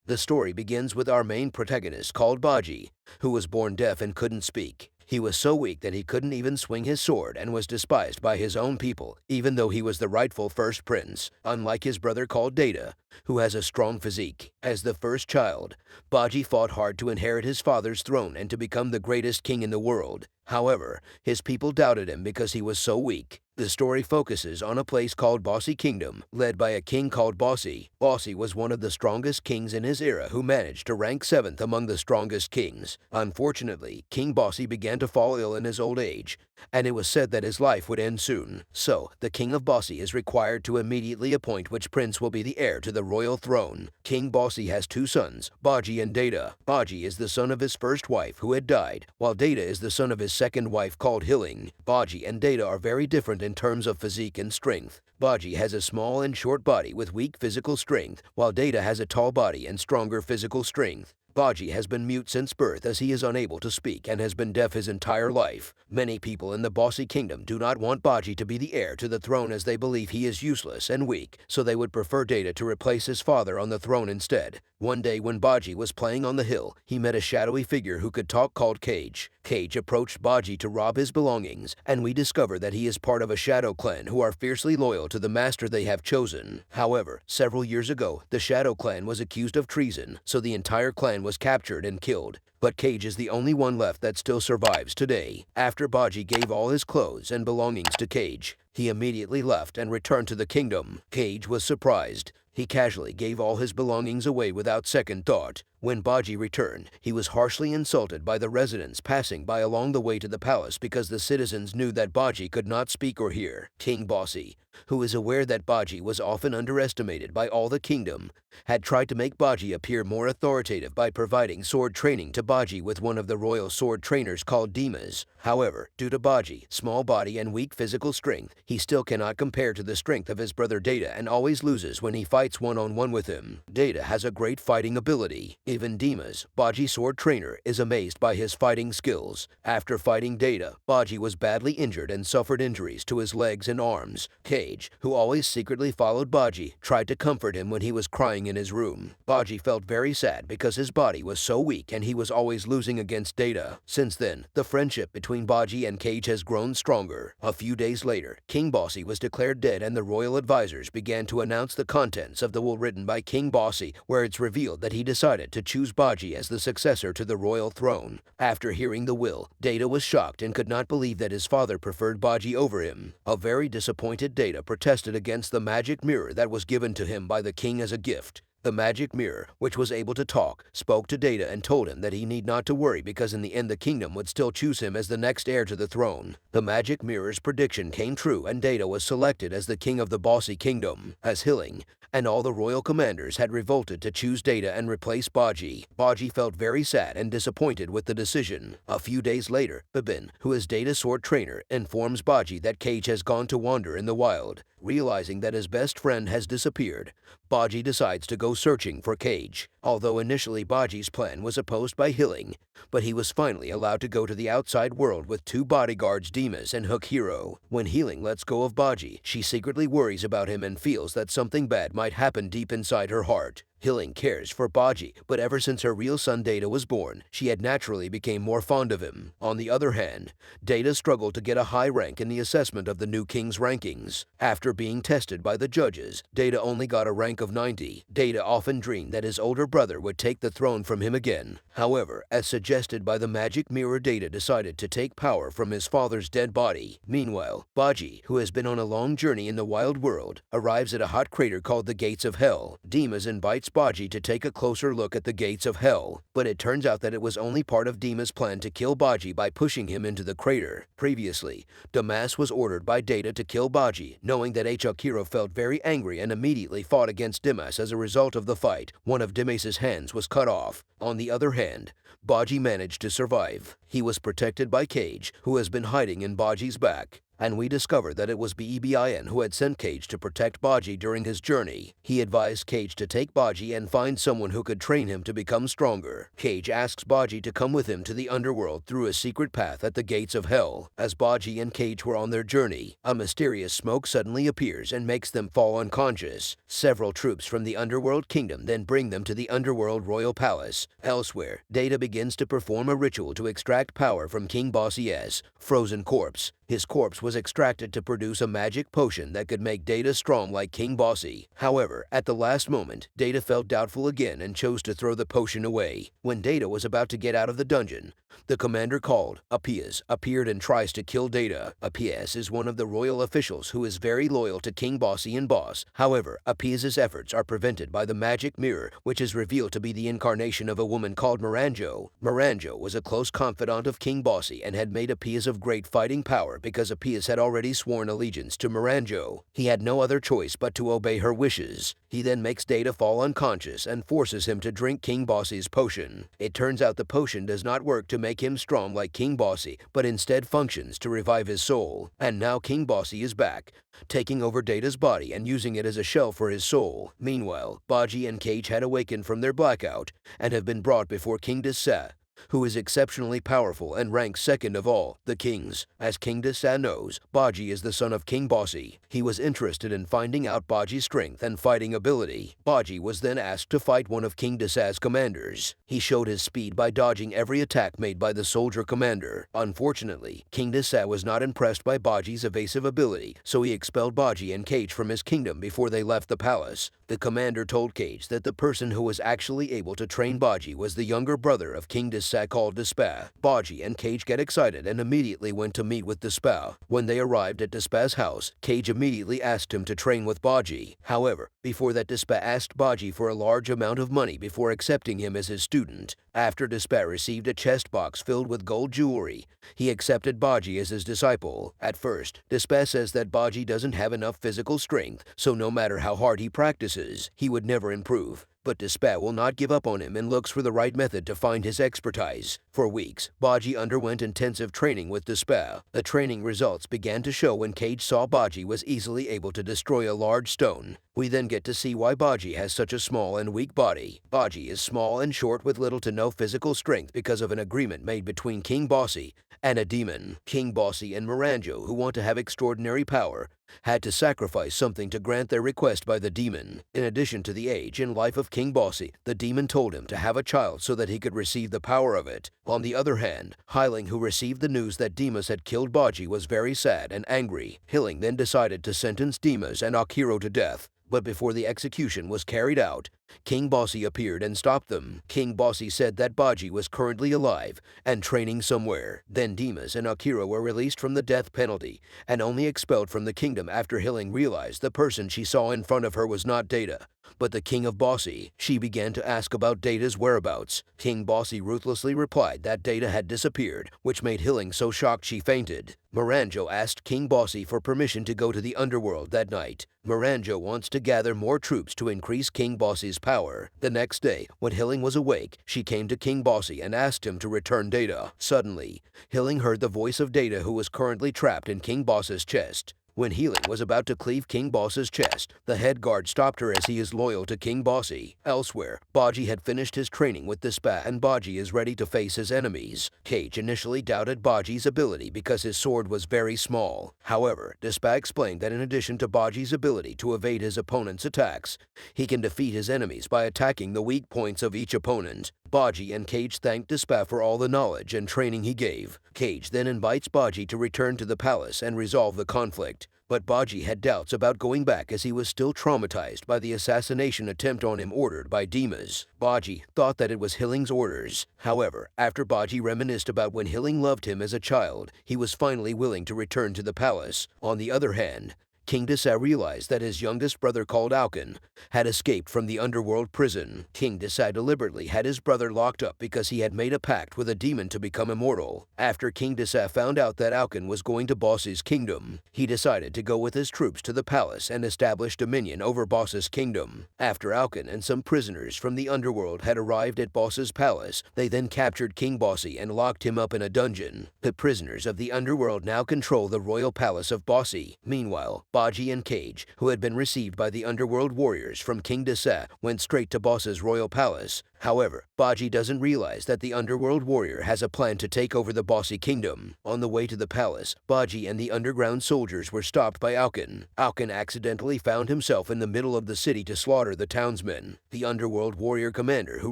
The story begins with our main protagonist called Bojji, who was born deaf and couldn't speak. He was so weak that he couldn't even swing his sword and was despised by his own people, even though he was the rightful first prince, unlike his brother called Data, who has a strong physique. As the first child, Bojji fought hard to inherit his father's throne and to become the greatest king in the world. However, his people doubted him because he was so weak. The story focuses on a place called Bojji Kingdom, led by a king called Bojji. Bojji was one of the strongest kings in his era who managed to rank 7th among the strongest kings. Unfortunately, King Bojji began to fall ill in his old age, and it was said that his life would end soon. So, the king of Bojji is required to immediately appoint which prince will be the heir to the royal throne. King Bojji has 2 sons, Bojji and Data. Bojji is the son of his first wife who had died, while Data is the son of his second wife called Hilling. Bojji and Data are very different in terms of physique and strength. Bojji has a small and short body with weak physical strength, while Data has a tall body and stronger physical strength. Bojji has been mute since birth as he is unable to speak and has been deaf his entire life. Many people in the Bojji kingdom do not want Bojji to be the heir to the throne as they believe he is useless and weak, so they would prefer Data to replace his father on the throne instead. One day when Bojji was playing on the hill, he met a shadowy figure who could talk called Kage. Kage approached Bojji to rob his belongings, and we discover that he is part of a shadow clan who are fiercely loyal to the master they have chosen. However, several years ago, the shadow clan was accused of treason, so the entire clan was captured and killed. But Kage is the only one left that still survives today. After Bojji gave all his clothes and belongings to Kage, he immediately left and returned to the kingdom. Kage was surprised. He casually gave all his belongings away without second thought. When Bojji returned, he was harshly insulted by the residents passing by along the way to the palace because the citizens knew that Bojji could not speak or hear. King Bojji, who is aware that Bojji was often underestimated by all the kingdom, had tried to make Bojji appear more authoritative by providing sword training to Bojji with one of the royal sword trainers called Dimas. However, due to Bojji's small body and weak physical strength, he still cannot compare to the strength of his brother Data and always loses when he fights one-on-one with him. Data has a great fighting ability. Even Dimas, Bojji's sword trainer, is amazed by his fighting skills. After fighting Data, Bojji was badly injured and suffered injuries to his legs and arms. Kage, who always secretly followed Bojji, tried to comfort him when he was crying in his room. Bojji felt very sad because his body was so weak and he was always losing against Data. Since then, the friendship between Bojji and Kage has grown stronger. A few days later, King Bojji was declared dead and the royal advisors began to announce the contents of the will written by King Bojji, where it's revealed that he decided to choose Bojji as the successor to the royal throne. After hearing the will, Data was shocked and could not believe that his father preferred Bojji over him. A very disappointed Data protested against the magic mirror that was given to him by the king as a gift. The magic mirror, which was able to talk, spoke to Data and told him that he need not to worry because in the end the kingdom would still choose him as the next heir to the throne. The magic mirror's prediction came true and Data was selected as the king of the Bojji kingdom. As Hilling and all the royal commanders had revolted to choose Data and replace Bojji. Bojji felt very sad and disappointed with the decision. A few days later, Bibin, who is Data's sword trainer, informs Bojji that Kage has gone to wander in the wild. Realizing that his best friend has disappeared, Bojji decides to go searching for Kage. Although initially Bojji's plan was opposed by Hilling, but he was finally allowed to go to the outside world with 2 bodyguards, Dimas and Hook Hero. When Hilling lets go of Bojji, she secretly worries about him and feels that something bad might happen deep inside her heart. Hilling cares for Bojji, but ever since her real son Data was born, she had naturally become more fond of him. On the other hand, Data struggled to get a high rank in the assessment of the new king's rankings. After being tested by the judges, Data only got a rank of 90. Data often dreamed that his older brother would take the throne from him again. However, as suggested by the magic mirror, Data decided to take power from his father's dead body. Meanwhile, Bojji, who has been on a long journey in the wild world, arrives at a hot crater called the Gates of Hell. Dimas invites Bojji to take a closer look at the Gates of Hell, but it turns out that it was only part of Dima's plan to kill Bojji by pushing him into the crater. Previously, Damas was ordered by Data to kill Bojji, knowing that Hiro felt very angry and immediately fought against Dimas. As a result of the fight, one of Dimas's hands was cut off. On the other hand, Bojji managed to survive. He was protected by Kage, who has been hiding in Bojji's back. and we discover that it was Bebin who had sent Kage to protect Bojji during his journey. He advised Kage to take Bojji and find someone who could train him to become stronger. Kage asks Bojji to come with him to the underworld through a secret path at the gates of hell. As Bojji and Kage were on their journey, a mysterious smoke suddenly appears and makes them fall unconscious. Several troops from the underworld kingdom then bring them to the underworld royal palace. Elsewhere, Data begins to perform a ritual to extract power from King Bojji's frozen corpse. His corpse was extracted to produce a magic potion that could make Data strong like King Bojji. However, at the last moment, Data felt doubtful again and chose to throw the potion away. When Data was about to get out of the dungeon, the commander called Appius appeared and tries to kill Data. Appius is one of the royal officials who is very loyal to King Bojji and Boss. However, Appius's efforts are prevented by the magic mirror, which is revealed to be the incarnation of a woman called Miranjo. Miranjo was a close confidant of King Bojji and had made Appius of great fighting power because Appius had already sworn allegiance to Miranjo. He had no other choice but to obey her wishes. He then makes Data fall unconscious and forces him to drink King Bojji's potion. It turns out the potion does not work to make him strong like King Bojji, but instead functions to revive his soul. And now King Bojji is back, taking over Data's body and using it as a shell for his soul. Meanwhile, Bojji and Kage had awakened from their blackout and have been brought before King Disa, who is exceptionally powerful and ranks second of all the kings. As King Disa knows, Bojji is the son of King Bojji. He was interested in finding out Bojji's strength and fighting ability. Bojji was then asked to fight one of King Disa's commanders. He showed his speed by dodging every attack made by the soldier commander. Unfortunately, King Disa was not impressed by Bojji's evasive ability, so he expelled Bojji and Kage from his kingdom before they left the palace. The commander told Kage that the person who was actually able to train Bojji was the younger brother of King Disa called Despa. Bojji and Kage get excited and immediately went to meet with Despa. When they arrived at Despa's house, Kage immediately asked him to train with Bojji. However, before that, Despa asked Bojji for a large amount of money before accepting him as his student. After Despa received a chest box filled with gold jewelry, he accepted Bojji as his disciple. At first, Despa says that Bojji doesn't have enough physical strength, so no matter how hard he practices, he would never improve. But Despa will not give up on him and looks for the right method to find his expertise. For weeks, Bojji underwent intensive training with Despa. The training results began to show when Kage saw Bojji was easily able to destroy a large stone. We then get to see why Bojji has such a small and weak body. Bojji is small and short with little to no physical strength because of an agreement made between King Bojji and a demon. King Bojji and Miranjo, who want to have extraordinary power, had to sacrifice something to grant their request by the demon. In addition to the age and life of King Bojji, the demon told him to have a child so that he could receive the power of it. On the other hand, Hyling, who received the news that Demas had killed Bojji, was very sad and angry. Hyling then decided to sentence Demas and Akiro to death. But before the execution was carried out, King Bojji appeared and stopped them. King Bojji said that Bojji was currently alive and training somewhere. Then Demas and Akira were released from the death penalty and only expelled from the kingdom after Hyling realized the person she saw in front of her was not Data, but the king of Bojji. She began to ask about Data's whereabouts. King Bojji ruthlessly replied that Data had disappeared, which made Hyling so shocked she fainted. Miranjo asked King Bojji for permission to go to the underworld that night. Miranjo wants to gather more troops to increase King Bojji's power. The next day, when Hyling was awake, she came to King Bojji and asked him to return Data. Suddenly, Hyling heard the voice of Data, who was currently trapped in King Bojji's chest. When Hyling was about to cleave King Bojji's chest, the head guard stopped her as he is loyal to King Bojji. Elsewhere, Bojji had finished his training with Despa and Bojji is ready to face his enemies. Kage initially doubted Bojji's ability because his sword was very small. However, Despa explained that in addition to Bojji's ability to evade his opponent's attacks, he can defeat his enemies by attacking the weak points of each opponent. Bojji and Kage thanked Despa for all the knowledge and training he gave. Kage then invites Bojji to return to the palace and resolve the conflict. But Bojji had doubts about going back as he was still traumatized by the assassination attempt on him ordered by Demas. Bojji thought that it was Hyling's orders. However, after Bojji reminisced about when Hyling loved him as a child, he was finally willing to return to the palace. On the other hand, King Desa realized that his youngest brother called Alkin had escaped from the underworld prison. King Desa deliberately had his brother locked up because he had made a pact with a demon to become immortal. After King Desa found out that Alkin was going to Bossi's kingdom, he decided to go with his troops to the palace and establish dominion over Bossi's kingdom. After Alkin and some prisoners from the underworld had arrived at Bossi's palace, they then captured King Bossi and locked him up in a dungeon. The prisoners of the underworld now control the royal palace of Bossi. Meanwhile, Bojji and Kage, who had been received by the underworld warriors from King Desa, went straight to Bossi's royal palace. However, Bojji doesn't realize that the underworld warrior has a plan to take over the Bossi kingdom. On the way to the palace, Bojji and the underground soldiers were stopped by Alkin. Alkin accidentally found himself in the middle of the city to slaughter the townsmen. The underworld warrior commander, who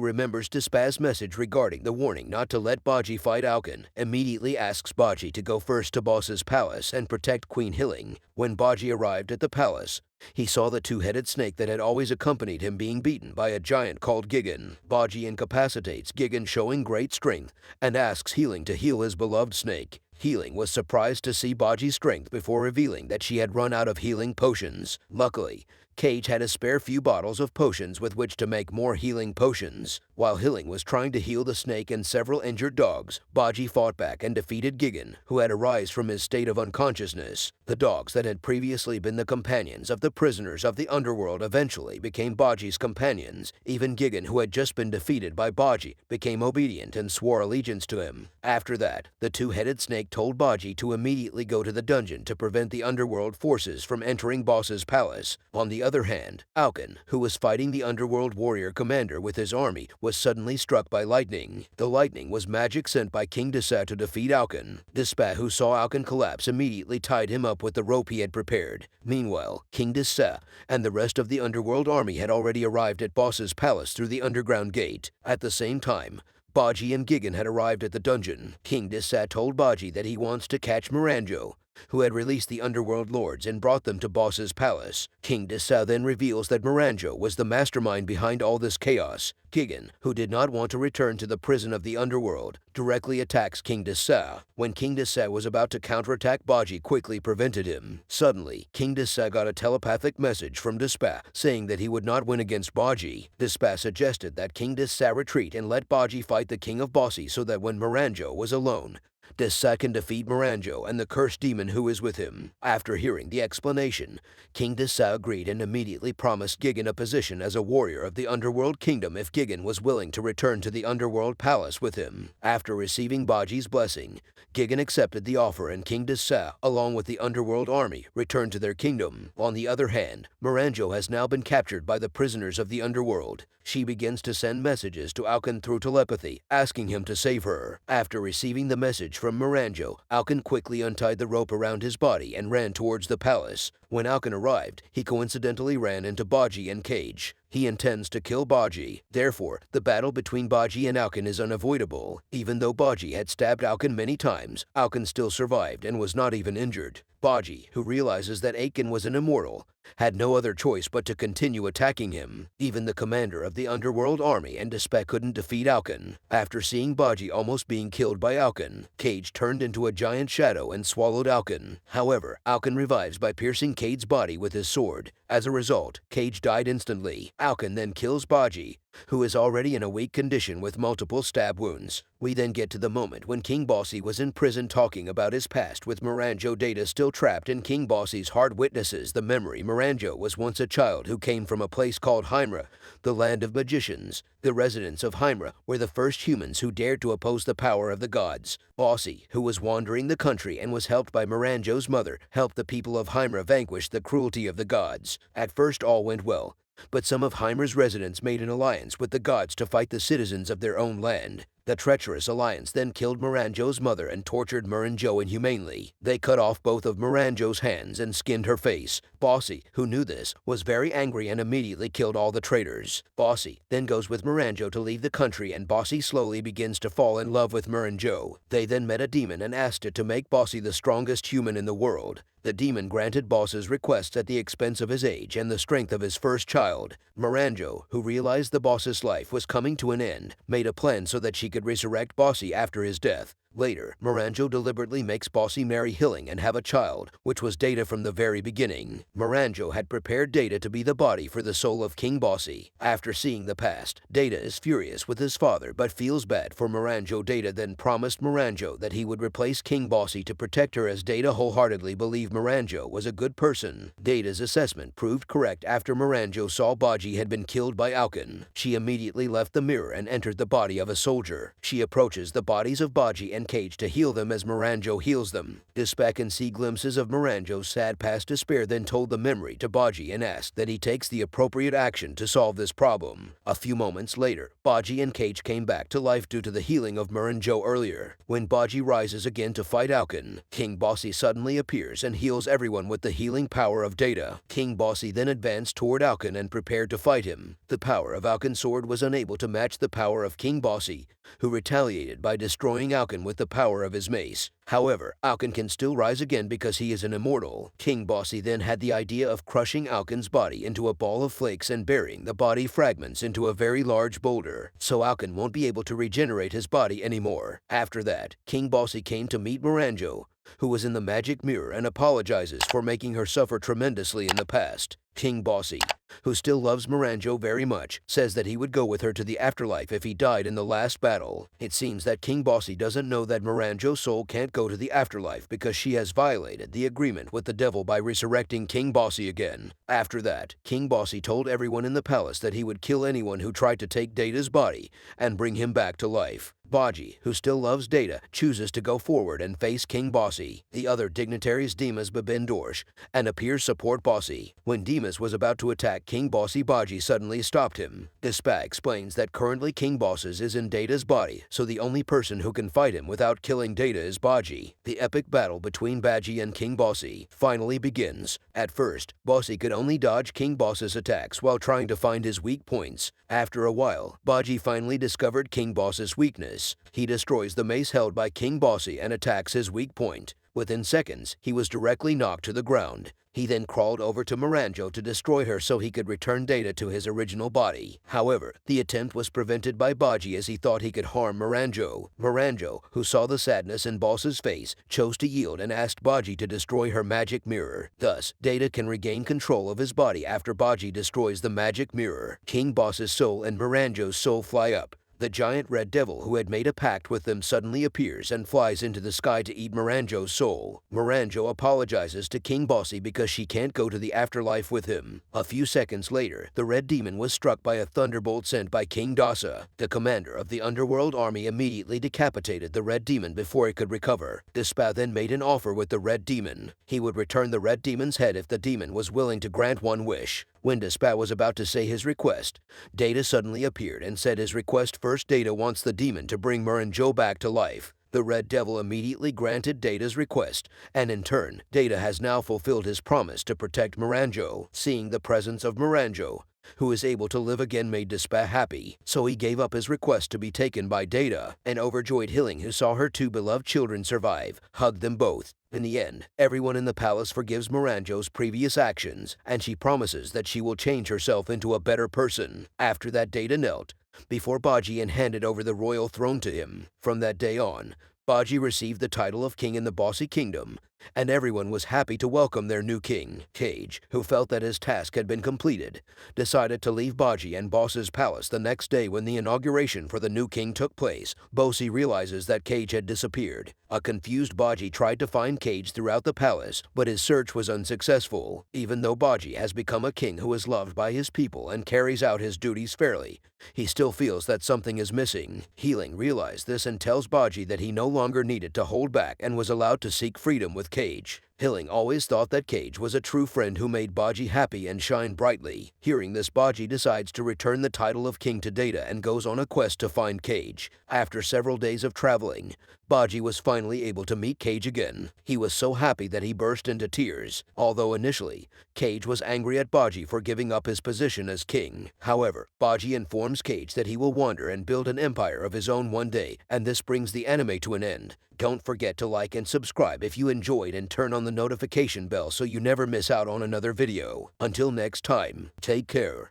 remembers Despa's message regarding the warning not to let Bojji fight Alkin, immediately asks Bojji to go first to Bossi's palace and protect Queen Hilling. When Bojji arrived at the palace, he saw the two-headed snake that had always accompanied him being beaten by a giant called Gigan. Bojji incapacitates Gigan, showing great strength, and asks Healing to heal his beloved snake. Healing was surprised to see Bojji's strength before revealing that she had run out of healing potions. Luckily, Kage had a spare few bottles of potions with which to make more healing potions. While Healing was trying to heal the snake and several injured dogs, Bojji fought back and defeated Gigan, who had arisen from his state of unconsciousness. The dogs that had previously been the companions of the prisoners of the underworld eventually became Bojji's companions. Even Gigan, who had just been defeated by Bojji, became obedient and swore allegiance to him. After that, the two-headed snake told Bojji to immediately go to the dungeon to prevent the underworld forces from entering Bossi's palace. On the other hand, Alkin, who was fighting the underworld warrior commander with his army, was suddenly struck by lightning. The lightning was magic sent by King Desa to defeat Alkin. Despa, who saw Alkin collapse, immediately tied him up with the rope he had prepared. Meanwhile, King Desa and the rest of the underworld army had already arrived at Bossi's palace through the underground gate. At the same time, Bojji and Gigan had arrived at the dungeon. King Desa told Bojji that he wants to catch Miranjo, who had released the underworld lords and brought them to Bossi's palace. King Desa then reveals that Miranjo was the mastermind behind all this chaos. Gigan, who did not want to return to the prison of the underworld, directly attacks King Desa. When King Desa was about to counterattack, Bojji quickly prevented him. Suddenly, King Desa got a telepathic message from Despa saying that he would not win against Bojji. Despa suggested that King Desa retreat and let Bojji fight the king of Bossi so that when Miranjo was alone, Desa can defeat Miranjo and the cursed demon who is with him. After hearing the explanation, King Desa agreed and immediately promised Gigan a position as a warrior of the underworld kingdom if Gigan was willing to return to the underworld palace with him. After receiving Bojji's blessing, Gigan accepted the offer and King Desa, along with the underworld army, returned to their kingdom. On the other hand, Miranjo has now been captured by the prisoners of the underworld. She begins to send messages to Alkin through telepathy, asking him to save her. After receiving the message from Miranjo, Alkin quickly untied the rope around his body and ran towards the palace. When Alkin arrived, he coincidentally ran into Bojji and Kage. He intends to kill Bojji. Therefore, the battle between Bojji and Alkin is unavoidable. Even though Bojji had stabbed Alkin many times, Alkin still survived and was not even injured. Bojji, who realizes that Alkin was an immortal, had no other choice but to continue attacking him. Even the commander of the underworld army and Despa couldn't defeat Alkin. After seeing Bojji almost being killed by Alkin, Kage turned into a giant shadow and swallowed Alkin. However, Alkin revives by piercing Kage's body with his sword. As a result, Kage died instantly. Alkin then kills Bojji, who is already in a weak condition with multiple stab wounds. We then get to the moment when King Bossi was in prison talking about his past with Miranjo. Data still trapped in King Bossi's heart witnesses the memory Miranjo was once a child who came from a place called Hymra, the land of magicians. The residents of Hymra were the first humans who dared to oppose the power of the gods. Bossi, who was wandering the country and was helped by Miranjo's mother, helped the people of Hymra vanquish the cruelty of the gods. At first all went well, but some of Hymra's residents made an alliance with the gods to fight the citizens of their own land. The treacherous alliance then killed Miranjo's mother and tortured Miranjo inhumanely. They cut off both of Miranjo's hands and skinned her face. Bossi, who knew this, was very angry and immediately killed all the traitors. Bossi then goes with Miranjo to leave the country and Bossi slowly begins to fall in love with Miranjo. They then met a demon and asked it to make Bossi the strongest human in the world. The demon granted Bossi's requests at the expense of his age and the strength of his first child. Miranjo, who realized the boss's life was coming to an end, made a plan so that she could resurrect Bossi after his death. Later, Miranjo deliberately makes Bojji marry Hilling and have a child, which was Data from the very beginning. Miranjo had prepared Data to be the body for the soul of King Bojji. After seeing the past, Data is furious with his father but feels bad for Miranjo. Data then promised Miranjo that he would replace King Bojji to protect her, as Data wholeheartedly believed Miranjo was a good person. Data's assessment proved correct after Miranjo saw Bojji had been killed by Alkin. She immediately left the mirror and entered the body of a soldier. She approaches the bodies of Bojji and Kage to heal them as Miranjo heals them. Despair can see glimpses of Miranjo's sad past. Despair then told the memory to Bojji and asked that he takes the appropriate action to solve this problem. A few moments later, Bojji and Kage came back to life due to the healing of Miranjo earlier. When Bojji rises again to fight Alkin, King Bojji suddenly appears and heals everyone with the healing power of Data. King Bojji then advanced toward Alkin and prepared to fight him. The power of Alkin's sword was unable to match the power of King Bojji, who retaliated by destroying Alkin with the power of his mace. However, Alkin can still rise again because he is an immortal. King Bojji then had the idea of crushing Alkin's body into a ball of flakes and burying the body fragments into a very large boulder, so Alkin won't be able to regenerate his body anymore. After that, King Bojji came to meet Miranjo, who was in the magic mirror, and apologizes for making her suffer tremendously in the past. King Bojji, who still loves Miranjo very much, says that he would go with her to the afterlife if he died in the last battle. It seems that King Bojji doesn't know that Miranjo's soul can't go to the afterlife because she has violated the agreement with the devil by resurrecting King Bojji again. After that, King Bojji told everyone in the palace that he would kill anyone who tried to take Data's body and bring him back to life. Bojji, who still loves Data, chooses to go forward and face King Bojji. The other dignitaries Dimas Babin Dorsh and appears support Bojji. When Dimas was about to attack King Bojji suddenly stopped him. Despa explains that currently King Bojji is in Data's body, so the only person who can fight him without killing Data is Bojji. The epic battle between Bojji and King Bojji finally begins. At first, Bojji could only dodge King Bojji's attacks while trying to find his weak points. After a while, Bojji finally discovered King Bojji's weakness. He destroys the mace held by King Bojji and attacks his weak point. Within seconds, he was directly knocked to the ground. He then crawled over to Miranjo to destroy her so he could return Data to his original body. However, the attempt was prevented by Bojji as he thought he could harm Miranjo. Miranjo, who saw the sadness in Bojji's face, chose to yield and asked Bojji to destroy her magic mirror. Thus, Data can regain control of his body after Bojji destroys the magic mirror. King Bojji's soul and Miranjo's soul fly up. The giant red devil who had made a pact with them suddenly appears and flies into the sky to eat Miranjo's soul. Miranjo apologizes to King Bojji because she can't go to the afterlife with him. A few seconds later, the red demon was struck by a thunderbolt sent by King Dasa. The commander of the underworld army immediately decapitated the red demon before it could recover. Despa then made an offer with the red demon. He would return the red demon's head if the demon was willing to grant one wish. When Despa was about to say his request, Data suddenly appeared and said his request first. Data wants the demon to bring Miranjo back to life. The Red Devil immediately granted Data's request, and in turn, Data has now fulfilled his promise to protect Miranjo. Seeing the presence of Miranjo, who is able to live again, made Despa happy, so he gave up his request to be taken by Data. An overjoyed Hilling, who saw her two beloved children survive, hugged them both. In the end, everyone in the palace forgives Miranjo's previous actions, and she promises that she will change herself into a better person. After that, Data knelt before Bojji and handed over the royal throne to him. From that day on, Bojji received the title of king in the Bojji kingdom, and everyone was happy to welcome their new king. Kage, who felt that his task had been completed, decided to leave Bojji and Bojji's palace the next day. When the inauguration for the new king took place, Bojji realizes that Kage had disappeared. A confused Bojji tried to find Kage throughout the palace, but his search was unsuccessful. Even though Bojji has become a king who is loved by his people and carries out his duties fairly, he still feels that something is missing. Healing realized this and tells Bojji that he no longer needed to hold back and was allowed to seek freedom with Kage. Hilling always thought that Kage was a true friend who made Bojji happy and shine brightly. Hearing this, Bojji decides to return the title of king to Data and goes on a quest to find Kage. After several days of traveling, Bojji was finally able to meet Kage again. He was so happy that he burst into tears. Although initially, Kage was angry at Bojji for giving up his position as king. However, Bojji informs Kage that he will wander and build an empire of his own one day, and this brings the anime to an end. Don't forget to like and subscribe if you enjoyed, and turn on the notification bell so you never miss out on another video. Until next time, take care.